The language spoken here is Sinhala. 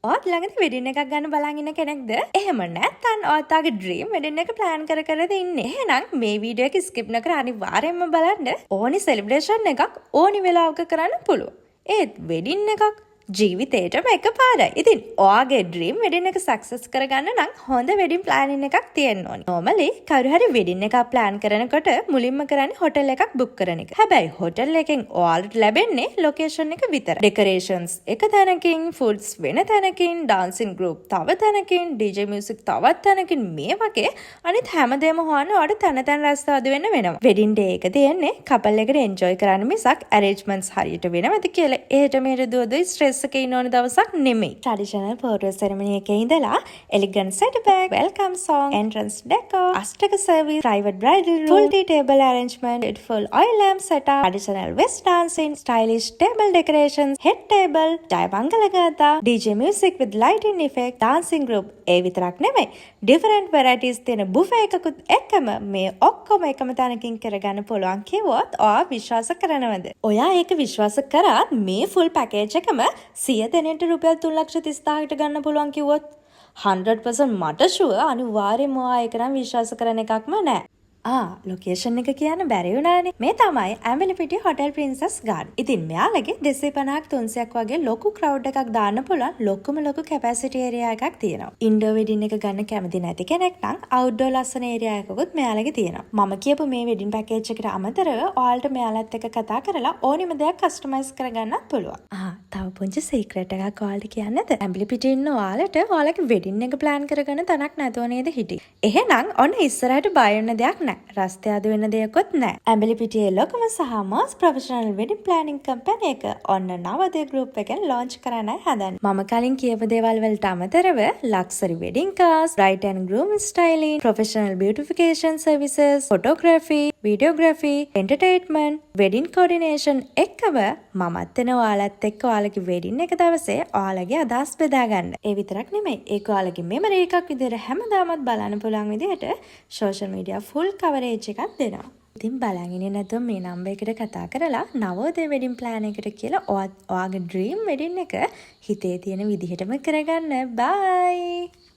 ඔයාත් ළඟදී වෙඩින් එකක් ගන්න බලන් ඉන්න කෙනෙක්ද? එහෙම නැත්නම් ඔයාගේ ඩ්‍රීම් වෙඩින් එක ප්ලෑන් කර කරද ඉන්නේ? එහෙනම් මේ වීඩියෝ එක ස්කිප් නොකර අනිවාර්යයෙන්ම බලන්න. ඕනි සෙලිබ්‍රේෂන් එකක් ඕනි වෙලාවක කරන්න පුළුවන්. ඒත් වෙඩින් එකක් ජීවිතේටම එකපාරයි. ඉතින් ඔයාගේ ඩ්‍රීම් වෙඩින් එක සක්සස් කරගන්න නම් හොඳ වෙඩින් ප්ලෑනින් එකක් තියෙන්න ඕනි. normally කවුරු හරි වෙඩින් එකක් ප්ලෑන් කරනකොට මුලින්ම කරන්නේ හොටෙල් එකක් බුක් කරන එක. හැබැයි හොටෙල් එකෙන් ඔයාලට ලැබෙන්නේ ලොකේෂන් එක විතරයි. ඩෙකරේෂන්ස් එක තැනකින්, ෆුඩ්ස් වෙන තැනකින්, ඩාන්සින් ගෲප් තව තැනකින්, DJ මියුසික් තවත් තැනකින් මේ වගේ අනිත් හැමදේම හොයන්න ඔයාලට තැන තැන රැස්තාදු වෙන්න වෙනවා. වෙඩින් ඩේ එක තියෙන්නේ කපල් එකට එන්ජොයි කරන්න මිසක් arrangements හරියට වෙනවද කියලා එහෙට මෙහෙට දුවදුයි ස්ට්‍රෙස් එකේ ඉන්න ඕන දවසක් නෙමෙයි. ට්‍රැඩිෂනල් ෆෝටෝ සෙරමනි එකේ ඉඳලා elegant setback, welcome song, entrance deco, අෂ්ටක service, private bridal room, full tea table arrangement, beautiful oil lamp setup, traditional west dancing, stylish table decorations, head table, ජයමංගල ගාථා, DJ music with lighting effect, dancing group ඒ විතරක් නෙමෙයි. different varieties තියෙන බුෆේ එකකුත් එක්කම මේ ඔක්කොම එකම තැනකින් කරගන්න පුළුවන් කිව්වොත් ඔයා විශ්වාස කරනවද? ඔයා ඒක විශ්වාස කරාත් මේ full package එකම 100 දෙනෙක්ට රුපියල් 3,30,000කට ගන්න පුළුවන් කිව්වොත් 100% මට ෂුවර් අනිවාර්යයෙන්ම ඔයා ඒක නම් විශ්වාස කරන එකක්ම නෑ. ලොකේෂන් එක කියන්න බැරි වුණානේ. මේ තමයි ඇඹිලිපිටිය හොටෙල් ප්‍රින්සස් ගාඩන්. ඉතින් මෙයාලගේ 250ක් 300ක් වගේ ලොකු ක්‍රවුඩ් එකක් දාන්න පුළුවන් ලොකු කැපැසිටි ඒරියා එකක් තියෙනවා. ඉන්ඩෝර් වෙඩින් එක ගන්න කැමති නැති කෙනෙක් නම් අවුට්ඩෝර් ලස්සන ඒරියා එකකුත් මෙයාලගේ තියෙනවා. මම කියපු මේ වෙඩින් පැකේජ් එකට අමතරව ඔයාලට මෙයාලත් එක්ක කතා කරලා ඕනෙම දෙයක් කස්ටමයිස් කරගන්නත් පුළුවන්. තව පුංචි සීක්‍රට් එකක් ඔයාලට කියන්නද? ඇඹිලිපිටිය ඉන්න ඔයාලට ඔයාලගේ වෙඩින් එක ප්ලෑන් කරගන්න තැනක් නැතුව නේද හිටියේ. එහෙනම් ඔන්න ඉස්සරහට බය වෙන්න දෙයක් නැහැ. රස්තය අද වෙන දෙයක්වත් නැහැ. ඇඹිලිපිටියේ ලොකම සහ මාස් ප්‍රොෆෙෂනල් වෙඩින් ප්ලෑනින් කම්පැනි එක ඔන්න නවදේ ගෲප් එකෙන් ලොන්ච් කරන්නයි හදන්නේ. මම කලින් කියපු දේවල් වලට අමතරව luxury wedding cars, bride and groom styling, professional beautification services, photography, videography, entertainment, wedding coordination එක්කම මමත් එන ඔයාලත් එක්ක ඔයාලගේ වෙඩින් එක දවසේ ඔයාලගේ අදහස් බෙදා ගන්න. ඒ විතරක් නෙමෙයි. ඒක ඔයාලගේ මෙමරි එකක් විදිහට හැමදාමත් බලන්න පුළුවන් විදිහට සෝෂල් මීඩියා ෆුල් කවරේජ් එකක් දෙනවා. ඉතින් බලන් ඉන්නේ නැතුව මේ නම්බර් එකට කතා කරලා නවෝදය වෙඩින් ප්ලෑන් එකට කියලා ඔයාගේ ඩ්‍රීම් වෙඩින් එක හිතේ තියෙන විදිහටම කරගන්න. බයි.